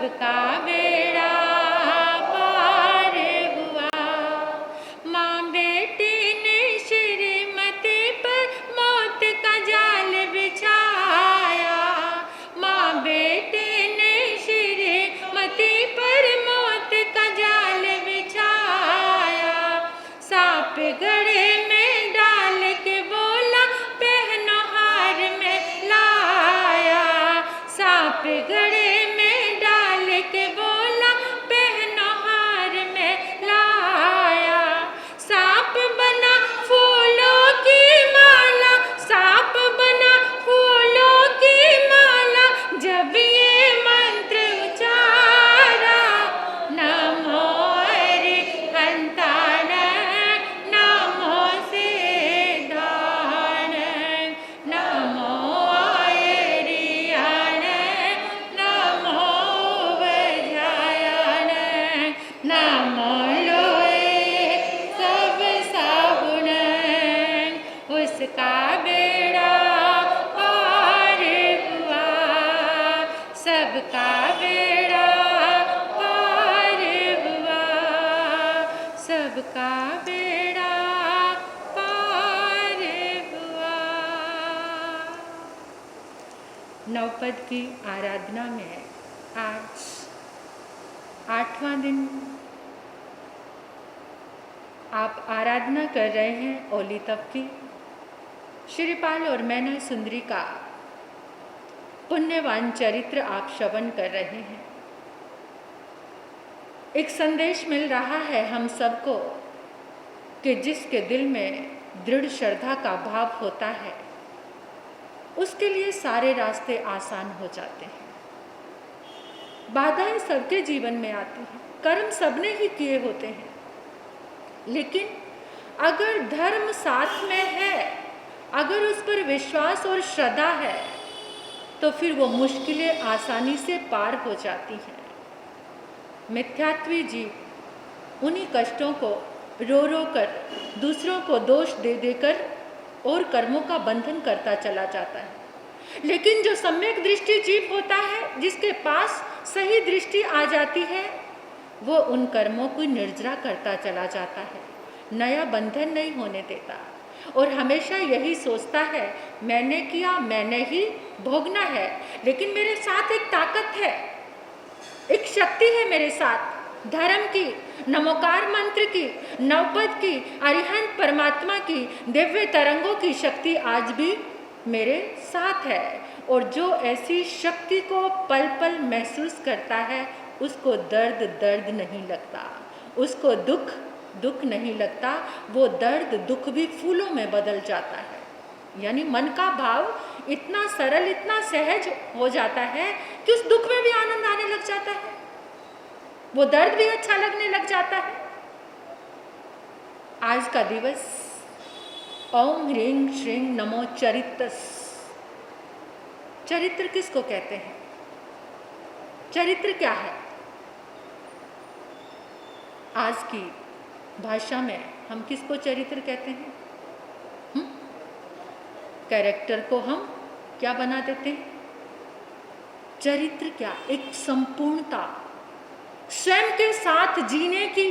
सबका बेड़ा पार हुआ। माँ बेटी ने श्रीमती पर मौत का जाल बिछाया। माँ बेटी ने श्रीमती पर मौत का जाल बिछाया। सांप गड़े में डाल के बोला पहनो हार में लाया। सांप गड़े में डाल के बोला पहनो हार में लाया। सांप बना फूलों की माला, सांप बना फूलों की माला, जब ये मंत्र उचारा, नमो अरिहंताय नमो सिद्धाय नमो अरिहंताय नमो वज्राय नमो लोए सब साबुन। उसका बेड़ा पार हुआ, सबका बेड़ा पार हुआ, सबका बेड़ा पार हुआ। नवपद की आराधना में आज 8वां दिन आप आराधना कर रहे हैं ओली तप की। श्रीपाल और मैना सुंदरी का पुण्यवान चरित्र आप श्रवण कर रहे हैं। एक संदेश मिल रहा है हम सबको कि जिसके दिल में दृढ़ श्रद्धा का भाव होता है उसके लिए सारे रास्ते आसान हो जाते हैं। बाधाएं सबके जीवन में आती हैं, कर्म सबने ही किए होते हैं, लेकिन अगर धर्म साथ में है, अगर उस पर विश्वास और श्रद्धा है, तो फिर वो मुश्किलें आसानी से पार हो जाती हैं। मिथ्यात्वी जीव उन्हीं कष्टों को रो रो कर दूसरों को दोष दे देकर और कर्मों का बंधन करता चला जाता है। लेकिन जो सम्यक दृष्टि जीव होता है, जिसके पास सही दृष्टि आ जाती है, वो उन कर्मों को निर्जरा करता चला जाता है, नया बंधन नहीं होने देता और हमेशा यही सोचता है मैंने किया, मैंने ही भोगना है। लेकिन मेरे साथ एक ताकत है, एक शक्ति है मेरे साथ, धर्म की, नमोकार मंत्र की, नवपद की, अरिहंत परमात्मा की दिव्य तरंगों की शक्ति आज भी मेरे साथ है। और जो ऐसी शक्ति को पल पल महसूस करता है उसको दर्द दर्द नहीं लगता, उसको दुख दुख नहीं लगता, वो दर्द दुख भी फूलों में बदल जाता है। यानी मन का भाव इतना सरल, इतना सहज हो जाता है कि उस दुख में भी आनंद आने लग जाता है, वो दर्द भी अच्छा लगने लग जाता है। आज का दिवस ओम ह्रीं श्रीं नमो चरितस्। चरित्र किसको कहते हैं? चरित्र क्या है? आज की भाषा में हम किसको चरित्र कहते हैं? कैरेक्टर को हम क्या बना देते हैं? चरित्र क्या? एक संपूर्णता, स्वयं के साथ जीने की,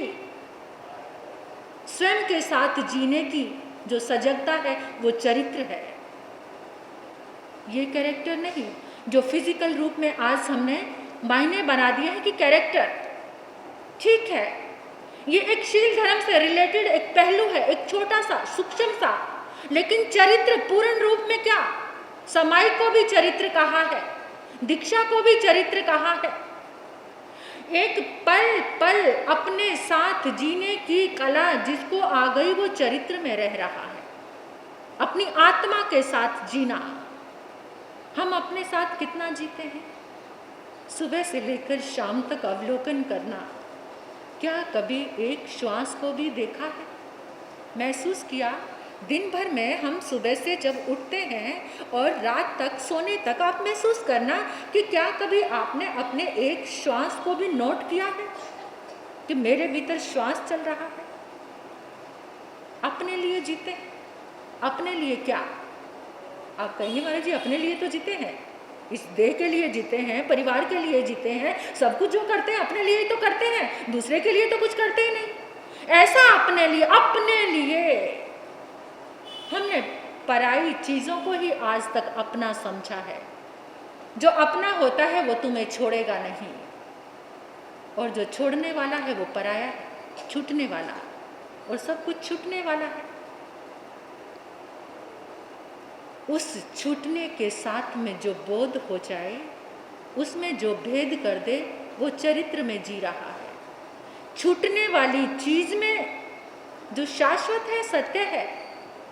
स्वयं के साथ जीने की जो सजगता है वो चरित्र है। ये कैरेक्टर नहीं जो फिजिकल रूप में आज हमने मायने बना दिया है कि कैरेक्टर ठीक है, ये एक शील धर्म से रिलेटेड एक पहलू है, एक छोटा सा सूक्ष्म सा, लेकिन चरित्र पूर्ण रूप में क्या? समाई को भी चरित्र कहा है, दीक्षा को भी चरित्र कहा है। एक पल पल अपने साथ जीने की कला जिसको आ गई वो चरित्र में रह रहा है। अपनी आत्मा के साथ जीना। हम अपने साथ कितना जीते हैं? सुबह से लेकर शाम तक अवलोकन करना। क्या कभी एक श्वास को भी देखा है, महसूस किया? दिन भर में हम सुबह से जब उठते हैं और रात तक सोने तक आप महसूस करना कि क्या कभी आपने अपने एक श्वास को भी नोट किया है कि मेरे भीतर श्वास चल रहा है? अपने लिए जीते हैं। अपने लिए क्या? आप कहेंगे महाराज जी अपने लिए तो जीते हैं, इस देह के लिए जीते हैं, परिवार के लिए जीते हैं, सब कुछ जो करते हैं अपने लिए ही तो करते हैं, दूसरे के लिए तो कुछ करते ही नहीं। ऐसा अपने लिए हमने पराई चीज़ों को ही आज तक अपना समझा है। जो अपना होता है वो तुम्हें छोड़ेगा नहीं, और जो छोड़ने वाला है वो पराया है, छूटने वाला, और सब कुछ छूटने वाला है। उस छूटने के साथ में जो बोध हो जाए, उसमें जो भेद कर दे, वो चरित्र में जी रहा है। छूटने वाली चीज में जो शाश्वत है, सत्य है,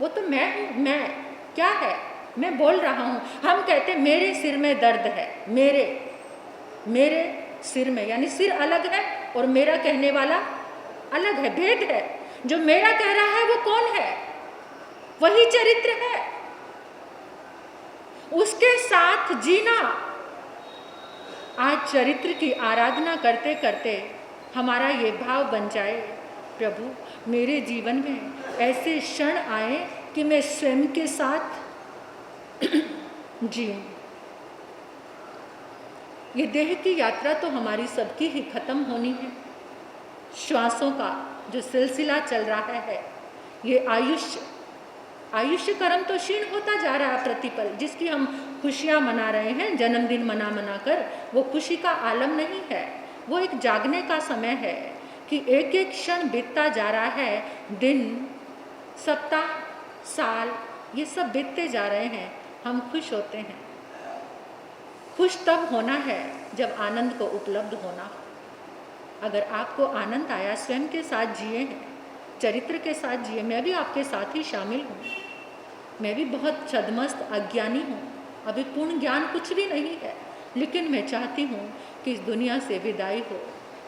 वो तो मैं हूँ। मैं क्या है? मैं बोल रहा हूँ। हम कहते मेरे सिर में दर्द है, मेरे सिर में, यानी सिर अलग है और मेरा कहने वाला अलग है, भेद है। जो मेरा कह रहा है वो कौन है? वही चरित्र है। उसके साथ जीना। आज चरित्र की आराधना करते करते हमारा ये भाव बन जाए, प्रभु मेरे जीवन में ऐसे क्षण आए कि मैं स्वयं के साथ जीऊं। ये देह की यात्रा तो हमारी सबकी ही खत्म होनी है। श्वासों का जो सिलसिला चल रहा है, ये आयुष्य कर्म तो क्षीण होता जा रहा है प्रतिपल। जिसकी हम खुशियाँ मना रहे हैं, जन्मदिन मना कर, वो खुशी का आलम नहीं है। वो एक जागने का समय है कि एक एक क्षण बीतता जा रहा है। दिन, सप्ताह, साल, ये सब बीतते जा रहे हैं। हम खुश होते हैं। खुश तब होना है जब आनंद को उपलब्ध होना हो। अगर आपको आनंद आया, स्वयं के साथ जिए हैं, चरित्र के साथ जिए। मैं भी आपके साथ ही शामिल हूँ। मैं भी बहुत छद्मस्त अज्ञानी हूँ। अभी पूर्ण ज्ञान कुछ भी नहीं है, लेकिन मैं चाहती हूँ कि इस दुनिया से विदाई हो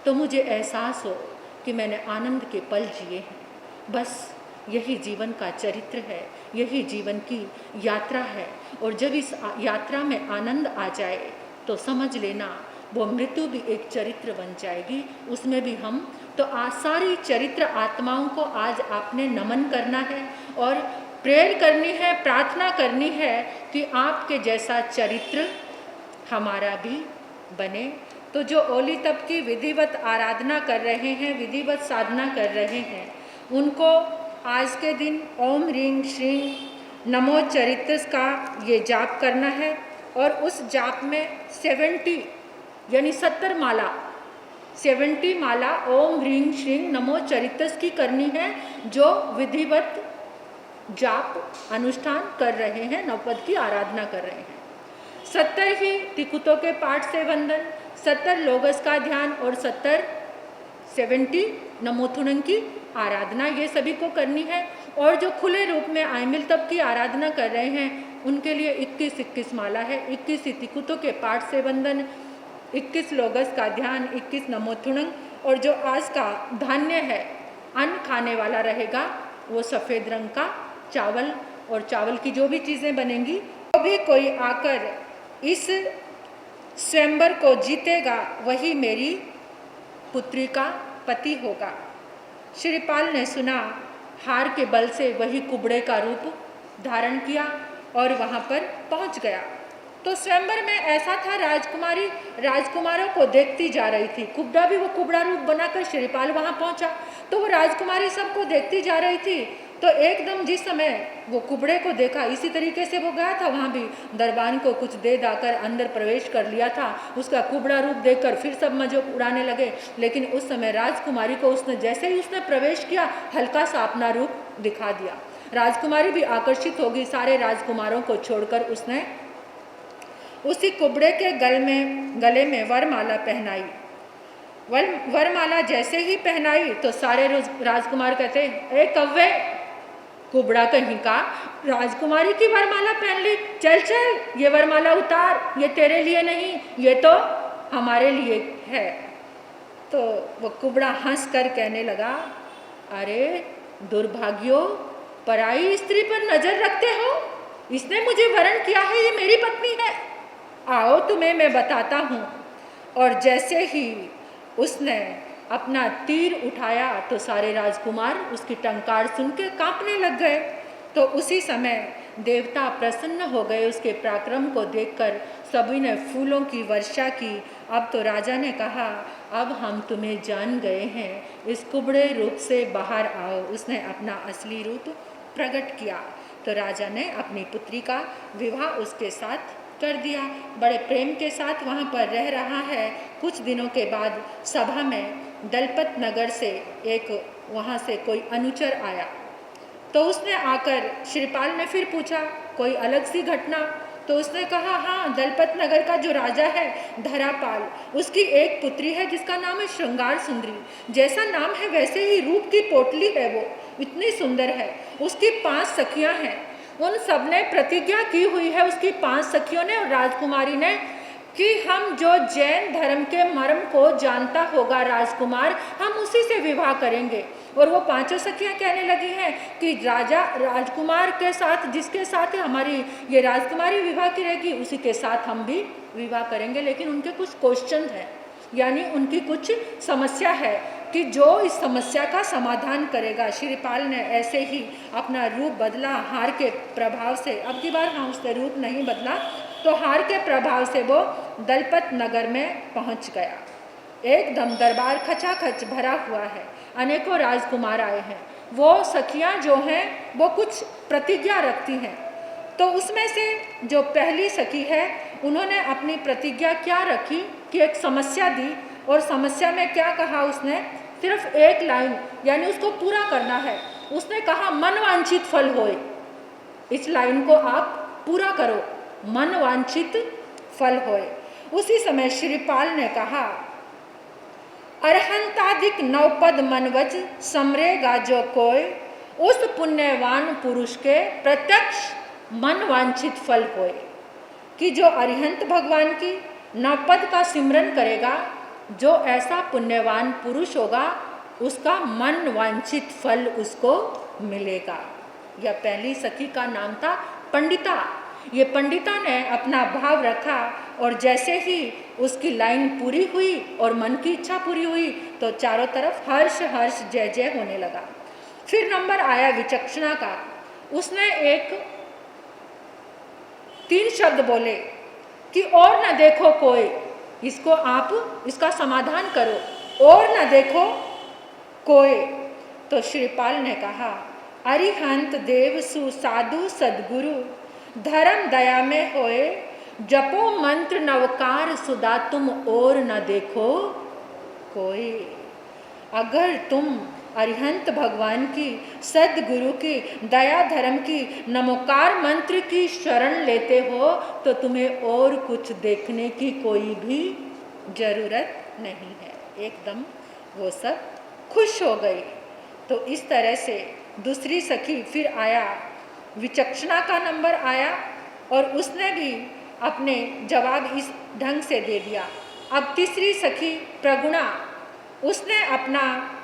तो मुझे एहसास हो कि मैंने आनंद के पल जिए हैं। बस यही जीवन का चरित्र है, यही जीवन की यात्रा है। और जब इस यात्रा में आनंद आ जाए तो समझ लेना वो मृत्यु भी एक चरित्र बन जाएगी। उसमें भी हम तो सारी चरित्र आत्माओं को आज आपने नमन करना है और प्रेयर करनी है, प्रार्थना करनी है कि आपके जैसा चरित्र हमारा भी बने। तो जो ओली तप की विधिवत आराधना कर रहे हैं, विधिवत साधना कर रहे हैं, उनको आज के दिन ओम ह्रीं श्रीं नमो चरित्र का ये जाप करना है। और उस जाप में 70 यानी 70 माला, 70 माला ओम ह्रीं श्रीं नमो चरित्र की करनी है, जो विधिवत जाप अनुष्ठान कर रहे हैं, नवपद की आराधना कर रहे हैं। 70 ही तिकुतों के पाठ से वंदन, 70 लोगस का ध्यान और 70 नमोथुनंग की आराधना, ये सभी को करनी है। और जो खुले रूप में आयमिल तप की आराधना कर रहे हैं, उनके लिए 21 माला है, 21 तिकुतों के पाठ से वंदन, 21 लोगस का ध्यान, 21 नमोथुनंग। और जो आज का धान्य है, अन्न खाने वाला रहेगा, वो सफ़ेद रंग का चावल, और चावल की जो भी चीज़ें बनेंगी, तो भी कोई आकर इस स्वयंवर को जीतेगा, वही मेरी पुत्री का पति होगा। श्रीपाल ने सुना, हार के बल से वही कुबड़े का रूप धारण किया और वहाँ पर पहुँच गया। तो स्वयंवर में ऐसा था, राजकुमारी राजकुमारों को देखती जा रही थी। कुबड़ा भी वो कुबड़ा रूप बनाकर श्रीपाल वहाँ पहुँचा, तो वो राजकुमारी सबको देखती जा रही थी। तो एकदम जिस समय वो कुबड़े को देखा, इसी तरीके से वो गया था, वहाँ भी दरबान को कुछ दे दाकर अंदर प्रवेश कर लिया था। उसका कुबड़ा रूप देखकर फिर सब मजाक उड़ाने लगे। लेकिन उस समय राजकुमारी को उसने जैसे ही उसने प्रवेश किया, हल्का सा अपना रूप दिखा दिया। राजकुमारी भी आकर्षित होगी, सारे राजकुमारों को छोड़कर उसने उसी कुबड़े के गले में वरमाला पहनाई। वरमाला जैसे ही पहनाई तो सारे राजकुमार कहते, ए कव्वे, कुबड़ा कहीं का, राजकुमारी की वरमाला पहन ली, चल चल ये वरमाला उतार, ये तेरे लिए नहीं, ये तो हमारे लिए है। तो वो कुबड़ा हंस कर कहने लगा, अरे दुर्भाग्यो, पराई स्त्री पर नजर रखते हो, इसने मुझे वरण किया है, ये मेरी पत्नी है, आओ तुम्हें मैं बताता हूँ। और जैसे ही उसने अपना तीर उठाया तो सारे राजकुमार उसकी टंकार सुन के कांपने लग गए। तो उसी समय देवता प्रसन्न हो गए उसके पराक्रम को देखकर। सभी ने फूलों की वर्षा की। अब तो राजा ने कहा, अब हम तुम्हें जान गए हैं, इस कुबड़े रूप से बाहर आओ। उसने अपना असली रूप प्रकट किया तो राजा ने अपनी पुत्री का विवाह उसके साथ कर दिया। बड़े प्रेम के साथ वहाँ पर रह रहा है। कुछ दिनों के बाद सभा में दलपत नगर से वहाँ से कोई अनुचर आया तो उसने आकर श्रीपाल ने फिर पूछा, कोई अलग सी घटना? तो उसने कहा, हाँ, दलपत नगर का जो राजा है धरापाल, उसकी एक पुत्री है जिसका नाम है श्रृंगार सुंदरी। जैसा नाम है वैसे ही रूप की पोटली है, वो इतनी सुंदर है। उसकी 5 सखियां हैं। उन सब ने प्रतिज्ञा की हुई है, उसकी 5 सखियों ने और राजकुमारी ने, कि हम जो जैन धर्म के मर्म को जानता होगा राजकुमार, हम उसी से विवाह करेंगे। और वो 5 सखियां कहने लगी हैं कि राजा राजकुमार के साथ, जिसके साथ हमारी ये राजकुमारी विवाह करेगी, उसी के साथ हम भी विवाह करेंगे। लेकिन उनके कुछ क्वेश्चन हैं, यानी उनकी कुछ समस्या है कि जो इस समस्या का समाधान करेगा। श्रीपाल ने ऐसे ही अपना रूप बदला हार के प्रभाव से। अब की बार हाँ, उसने रूप नहीं बदला, तो हार के प्रभाव से वो दलपत नगर में पहुंच गया। एकदम दरबार खचाखच भरा हुआ है, अनेकों राजकुमार आए हैं। वो सखियां जो हैं वो कुछ प्रतिज्ञा रखती हैं। तो उसमें से जो पहली सखी है, उन्होंने अपनी प्रतिज्ञा क्या रखी कि एक समस्या दी, और समस्या में क्या कहा उसने, सिर्फ एक लाइन, यानी उसको पूरा करना है। उसने कहा, मनवांछित फल होए। इस लाइन को आप पूरा करो, मनवांछित फल होए। उसी समय श्रीपाल ने कहा, अरहंताधिक नवपद मनवज समरेगा जो कोय, उस पुण्यवान पुरुष के प्रत्यक्ष मनवांछित फल होए। कि जो अरिहंत भगवान की नवपद का सिमरन करेगा, जो ऐसा पुण्यवान पुरुष होगा, उसका मन वांछित फल उसको मिलेगा। यह पहली सखी का नाम था पंडिता। ये पंडिता ने अपना भाव रखा, और जैसे ही उसकी लाइन पूरी हुई और मन की इच्छा पूरी हुई, तो चारों तरफ हर्ष हर्ष जय जय होने लगा। फिर नंबर आया विचक्षणा का। उसने 3 शब्द बोले कि और न देखो कोई, इसको आप इसका समाधान करो, और न देखो कोई। तो श्रीपाल ने कहा, अरिहंत देव सुसाधु सदगुरु, धर्म दया में होए, जपो मंत्र नवकार सुधा, तुम और न देखो कोई। अगर तुम अरिहंत भगवान की, सदगुरु की, दया धर्म की, नमोकार मंत्र की शरण लेते हो, तो तुम्हें और कुछ देखने की कोई भी जरूरत नहीं है। एकदम वो सब खुश हो गई। तो इस तरह से दूसरी सखी फिर आया, विचक्षणा का नंबर आया, और उसने भी अपने जवाब इस ढंग से दे दिया। अब तीसरी सखी प्रगुणा, उसने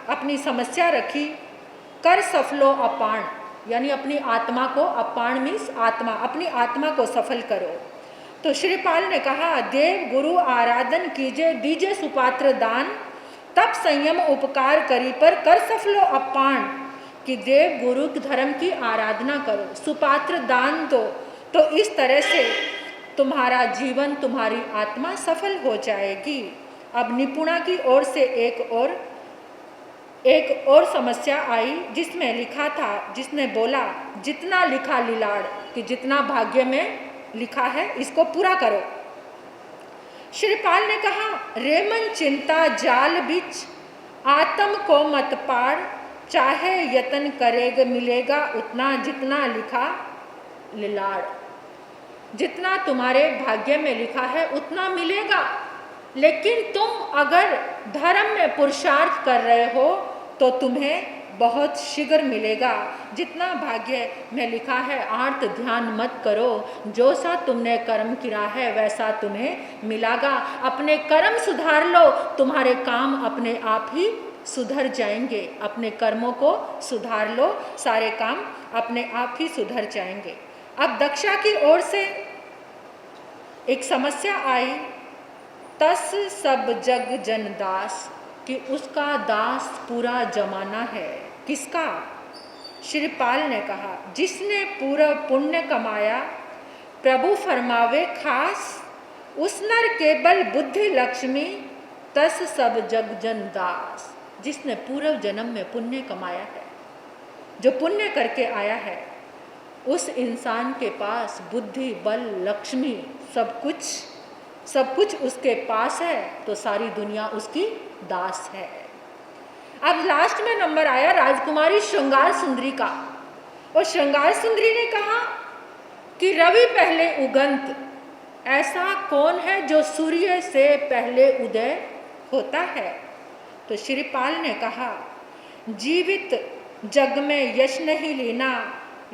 अपनी समस्या रखी, कर सफलो अपाण, यानी अपनी आत्मा को, अपाण मीन्स आत्मा, अपनी आत्मा को सफल करो। तो श्रीपाल ने कहा, देव गुरु आराधन कीजिए, दीजिए सुपात्र दान, तब संयम उपकार करी पर कर सफलो अपाण। कि देव गुरु धर्म की आराधना करो, सुपात्र दान दो, तो इस तरह से तुम्हारा जीवन, तुम्हारी आत्मा सफल हो जाएगी। अब निपुणा की ओर से एक और समस्या आई, जिसमें लिखा था, जिसने बोला, जितना लिखा लीलाड़, कि जितना भाग्य में लिखा है इसको पूरा करो। श्रीपाल ने कहा, रेमन चिंता जाल बिच, आत्म को मत पाड़, चाहे यतन करेगा मिलेगा उतना, जितना लिखा लीलाड़। जितना तुम्हारे भाग्य में लिखा है उतना मिलेगा, लेकिन तुम अगर धर्म में पुरुषार्थ कर रहे हो तो तुम्हें बहुत शीघ्र मिलेगा। जितना भाग्य में लिखा है, आर्त ध्यान मत करो, जो सा तुमने कर्म किया है वैसा तुम्हें मिलेगा। अपने कर्म सुधार लो, तुम्हारे काम अपने आप ही सुधर जाएंगे। अपने कर्मों को सुधार लो, सारे काम अपने आप ही सुधर जाएंगे। अब दक्षा की ओर से एक समस्या आई, तस सब जग जन दास, कि उसका दास पूरा जमाना है। किसका? श्रीपाल ने कहा, जिसने पूरा पुण्य कमाया प्रभु फरमावे खास, उस नर केवल बुद्धि लक्ष्मी तस सब जग जन दास। जिसने पूर्व जन्म में पुण्य कमाया है, जो पुण्य करके आया है, उस इंसान के पास बुद्धि बल लक्ष्मी सब कुछ उसके पास है, तो सारी दुनिया उसकी दास है। अब लास्ट में नंबर आया राजकुमारी श्रृंगार सुंदरी का, और श्रृंगार सुंदरी ने कहा कि रवि पहले उगंत, ऐसा कौन है जो सूर्य से पहले उदय होता है? तो श्रीपाल ने कहा, जीवित जग में यश नहीं लेना,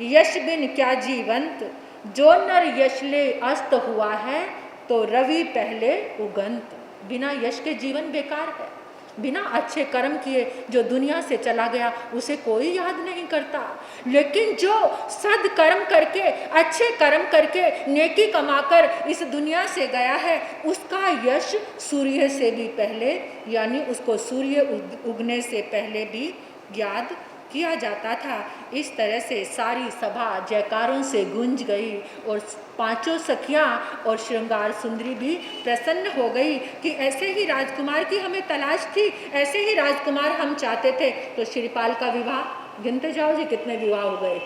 यश बिन क्या जीवंत, जो नर यश ले अस्त हुआ है, तो रवि पहले उगंत। बिना यश के जीवन बेकार है। बिना अच्छे कर्म किए जो दुनिया से चला गया उसे कोई याद नहीं करता, लेकिन जो सद कर्म करके, अच्छे कर्म करके, नेकी कमाकर इस दुनिया से गया है, उसका यश सूर्य से भी पहले, यानी उसको सूर्य उगने से पहले भी याद किया जाता था। इस तरह से सारी सभा जयकारों से गूंज गई और पांचों सखियां और श्रृंगार सुंदरी भी प्रसन्न हो गई कि ऐसे ही राजकुमार की हमें तलाश थी, ऐसे ही राजकुमार हम चाहते थे। तो श्रीपाल का विवाह गिनते जाओ जी, कितने विवाह हो गए,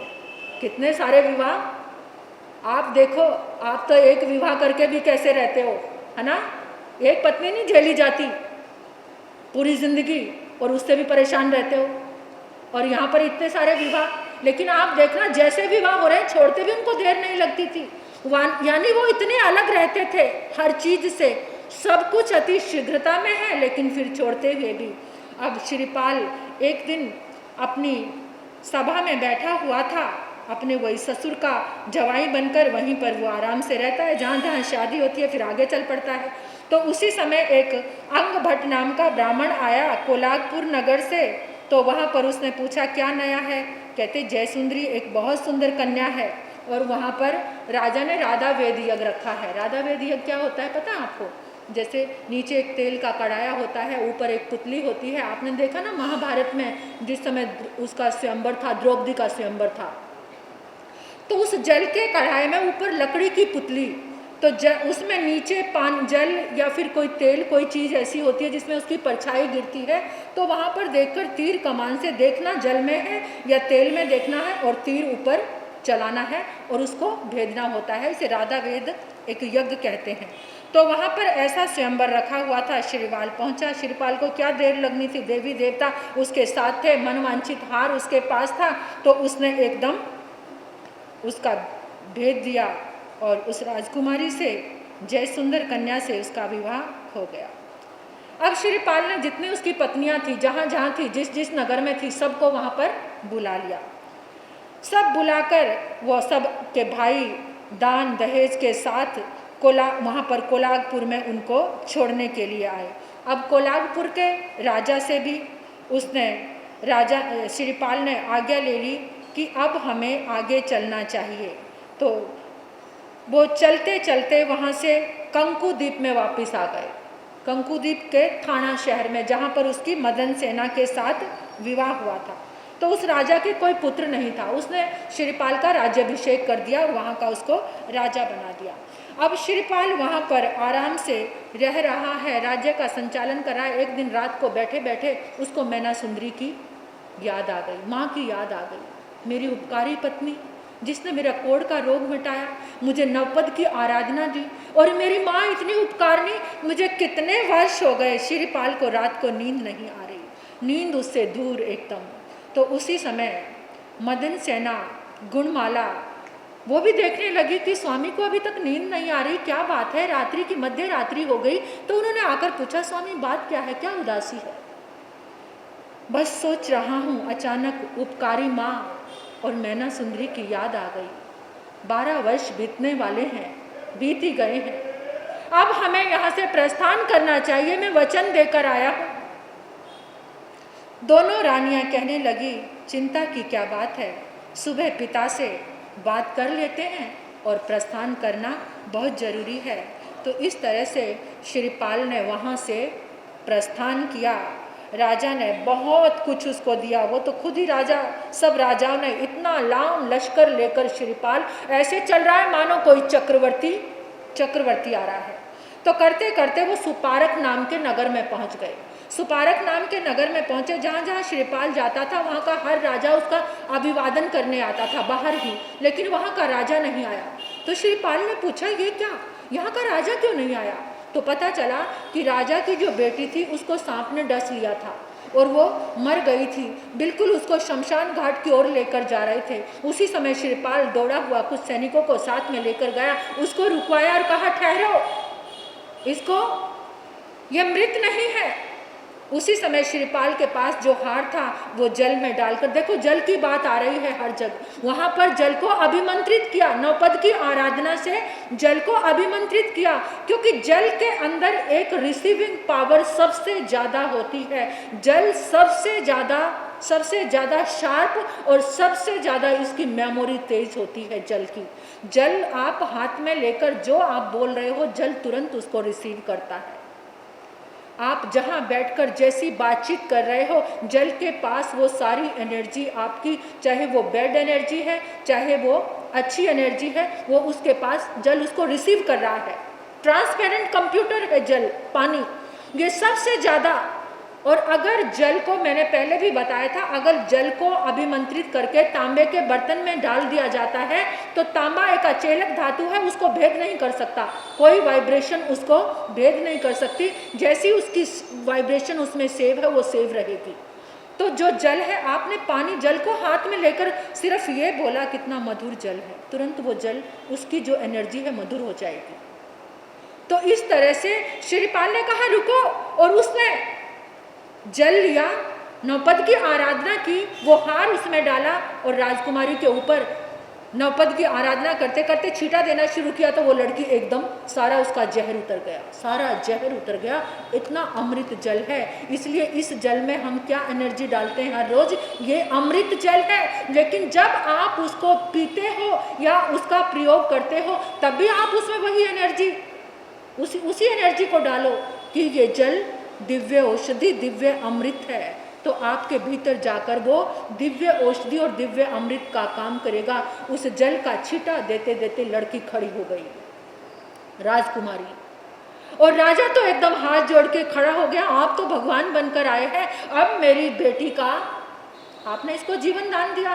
कितने सारे विवाह। आप देखो, आप तो एक विवाह करके भी कैसे रहते हो, है ना? एक पत्नी नहीं झेली जाती पूरी जिंदगी, और उससे भी परेशान रहते हो, और यहाँ पर इतने सारे विवाह। लेकिन आप देखना, जैसे विवाह हो रहे हैं, छोड़ते भी उनको देर नहीं लगती थी। यानी वो इतने अलग रहते थे हर चीज से, सब कुछ अति शीघ्रता में है, लेकिन फिर छोड़ते हुए भी। अब श्रीपाल एक दिन अपनी सभा में बैठा हुआ था, अपने वही ससुर का जवाई बनकर, वहीं पर वो आराम से रहता है, जहाँ जहाँ शादी होती है फिर आगे चल पड़ता है। तो उसी समय एक अंग भट्ट नाम का ब्राह्मण आया कोलागपुर नगर से। तो वहाँ पर उसने पूछा, क्या नया है? कहते, जयसुंदरी एक बहुत सुंदर कन्या है, और वहाँ पर राजा ने राधा वेद यज्ञ रखा है। राधा वेद यज्ञ क्या होता है पता है आपको? जैसे नीचे एक तेल का कढ़ाया होता है, ऊपर एक पुतली होती है। आपने देखा ना महाभारत में, जिस समय उसका स्वयंवर था, द्रौपदी का स्वयंवर था, तो उस जल के कढ़ाई में ऊपर लकड़ी की पुतली, तो उसमें नीचे पान जल या फिर कोई तेल, कोई चीज़ ऐसी होती है जिसमें उसकी परछाई गिरती है। तो वहाँ पर देखकर तीर कमान से देखना जल में है या तेल में देखना है, और तीर ऊपर चलाना है और उसको भेजना होता है। इसे राधा वेद एक यज्ञ कहते हैं। तो वहाँ पर ऐसा स्वयंवर रखा हुआ था। श्रीपाल पहुँचा। श्रीपाल को क्या देर लगनी थी, देवी देवता उसके साथ थे, मनवांछित हार उसके पास था, तो उसने एकदम उसका भेद दिया और उस राजकुमारी से, जय सुंदर कन्या से उसका विवाह हो गया। अब श्रीपाल ने जितनी उसकी पत्नियां थी, जहाँ जहाँ थी, जिस जिस नगर में थी, सबको वहाँ पर बुला लिया। सब बुलाकर वो सब के भाई दान दहेज के साथ वहाँ पर कोलागपुर में उनको छोड़ने के लिए आए। अब कोलागपुर के राजा से भी श्रीपाल ने आज्ञा ले ली कि अब हमें आगे चलना चाहिए। तो वो चलते चलते वहाँ से कंकुद्वीप में वापस आ गए। कंकुद्वीप के थाना शहर में, जहाँ पर उसकी मदन सेना के साथ विवाह हुआ था। तो उस राजा के कोई पुत्र नहीं था, उसने श्रीपाल का राज्याभिषेक कर दिया और वहाँ का उसको राजा बना दिया। अब श्रीपाल वहाँ पर आराम से रह रहा है, राज्य का संचालन कर रहा है। एक दिन रात को बैठे बैठे उसको मैना सुंदरी की याद आ गई, माँ की याद आ गई। मेरी उपकारी पत्नी जिसने मेरा कोढ़ का रोग मिटाया, मुझे नवपद की आराधना दी, और मेरी माँ इतनी उपकारनी। मुझे कितने वर्ष हो गए श्रीपाल को रात को नींद नहीं आ रही, नींद उससे दूर एकदम। तो उसी समय मदन सेना गुणमाला वो भी देखने लगी कि स्वामी को अभी तक नींद नहीं आ रही, क्या बात है, रात्रि की मध्य रात्रि हो गई। तो उन्होंने आकर पूछा, स्वामी बात क्या है, क्या उदासी है? बस सोच रहा हूँ, अचानक उपकारी माँ और मैना सुंदरी की याद आ गई। 12 वर्ष बीतने वाले हैं, बीत ही गए हैं, अब हमें यहाँ से प्रस्थान करना चाहिए, मैं वचन देकर आया हूँ। दोनों रानियां कहने लगी, चिंता की क्या बात है, सुबह पिता से बात कर लेते हैं और प्रस्थान करना बहुत जरूरी है। तो इस तरह से श्रीपाल ने वहाँ से प्रस्थान किया। राजा ने बहुत कुछ उसको दिया, वो तो खुद ही राजा, सब राजाओं ने इतना लाम लश्कर लेकर श्रीपाल ऐसे चल रहा है मानो कोई चक्रवर्ती आ रहा है। तो करते करते वो सुपारक नाम के नगर में पहुंच गए। सुपारक नाम के नगर में पहुंचे, जहाँ जहाँ श्रीपाल जाता था वहाँ का हर राजा उसका अभिवादन करने आता था बाहर ही, लेकिन वहाँ का राजा नहीं आया। तो श्रीपाल ने पूछा ये क्या, यहाँ का राजा क्यों नहीं आया? तो पता चला कि राजा की जो बेटी थी उसको सांप ने डस लिया था और वो मर गई थी। बिल्कुल उसको शमशान घाट की ओर लेकर जा रहे थे। उसी समय श्रीपाल दौड़ा हुआ कुछ सैनिकों को साथ में लेकर गया, उसको रुकवाया और कहा ठहरो, इसको, ये मृत नहीं है। उसी समय श्रीपाल के पास जो हार था वो जल में डालकर, देखो जल की बात आ रही है हर जगह, वहां पर जल को अभिमंत्रित किया, नौपद की आराधना से जल को अभिमंत्रित किया, क्योंकि जल के अंदर एक रिसीविंग पावर सबसे ज्यादा होती है। जल सबसे ज्यादा शार्प और सबसे ज्यादा इसकी मेमोरी तेज होती है जल की। जल आप हाथ में लेकर जो आप बोल रहे हो, जल तुरंत उसको रिसीव करता है। आप जहाँ बैठकर जैसी बातचीत कर रहे हो, जल के पास वो सारी एनर्जी आपकी, चाहे वो बैड एनर्जी है चाहे वो अच्छी एनर्जी है, वो उसके पास जल उसको रिसीव कर रहा है। ट्रांसपेरेंट कंप्यूटर है जल, पानी, ये सबसे ज़्यादा। और अगर जल को, मैंने पहले भी बताया था, अगर जल को अभिमंत्रित करके तांबे के बर्तन में डाल दिया जाता है तो तांबा एक अचेलक धातु है, उसको भेद नहीं कर सकता, कोई वाइब्रेशन उसको भेद नहीं कर सकती। जैसी उसकी वाइब्रेशन उसमें सेव है वो सेव रहेगी। तो जो जल है, आपने पानी, जल को हाथ में लेकर सिर्फ ये बोला कितना मधुर जल है, तुरंत वो जल, उसकी जो एनर्जी है मधुर हो जाएगी। तो इस तरह से श्रीपाल ने कहा रुको, और उसने जल लिया, नौपद की आराधना की, वो हार उसमें डाला और राजकुमारी के ऊपर नौपद की आराधना करते करते छींटा देना शुरू किया। तो वो लड़की एकदम सारा उसका जहर उतर गया, सारा जहर उतर गया। इतना अमृत जल है, इसलिए इस जल में हम क्या एनर्जी डालते हैं हर रोज, ये अमृत जल है। लेकिन जब आप उसको पीते हो या उसका प्रयोग करते हो, तब भी आप उसमें वही एनर्जी, उसी एनर्जी को डालो कि ये जल दिव्य औषधि, दिव्य अमृत है। तो आपके भीतर जाकर वो दिव्य औषधि और दिव्य अमृत का काम करेगा। उस जल का छींटा देते देते लड़की खड़ी हो गई, राजकुमारी, और राजा तो एकदम हाथ जोड़ के खड़ा हो गया, आप तो भगवान बनकर आए हैं, अब मेरी बेटी का आपने इसको जीवन दान दिया,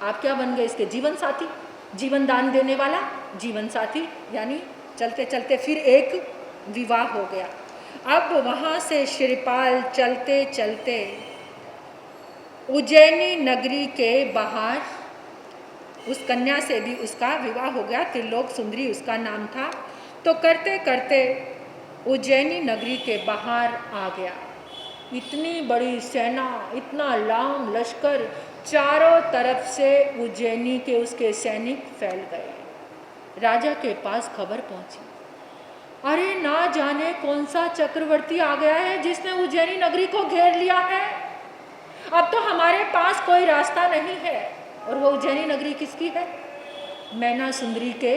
आप क्या बन गए, इसके जीवन साथी, जीवन दान देने वाला जीवन साथी। यानी चलते चलते फिर एक विवाह हो गया। अब वहाँ से श्रीपाल चलते चलते उज्जैनी नगरी के बाहर उस कन्या से भी उसका विवाह हो गया, त्रिलोक सुंदरी उसका नाम था। तो करते करते उज्जैनी नगरी के बाहर आ गया। इतनी बड़ी सेना, इतना लाम लश्कर, चारों तरफ से उज्जैनी के उसके सैनिक फैल गए। राजा के पास खबर पहुंची, अरे ना जाने कौन सा चक्रवर्ती आ गया है जिसने उज्जैनी नगरी को घेर लिया है। अब तो हमारे पास कोई रास्ता नहीं है। और वो उज्जैनी नगरी किसकी है? मैना सुंदरी के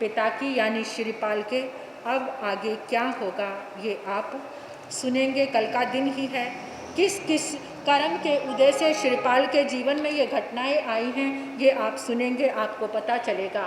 पिता की, यानी श्रीपाल के। अब आगे क्या होगा ये आप सुनेंगे, कल का दिन ही है। किस किस कर्म के उदय से श्रीपाल के जीवन में ये घटनाएं आई हैं, ये आप सुनेंगे, आपको पता चलेगा।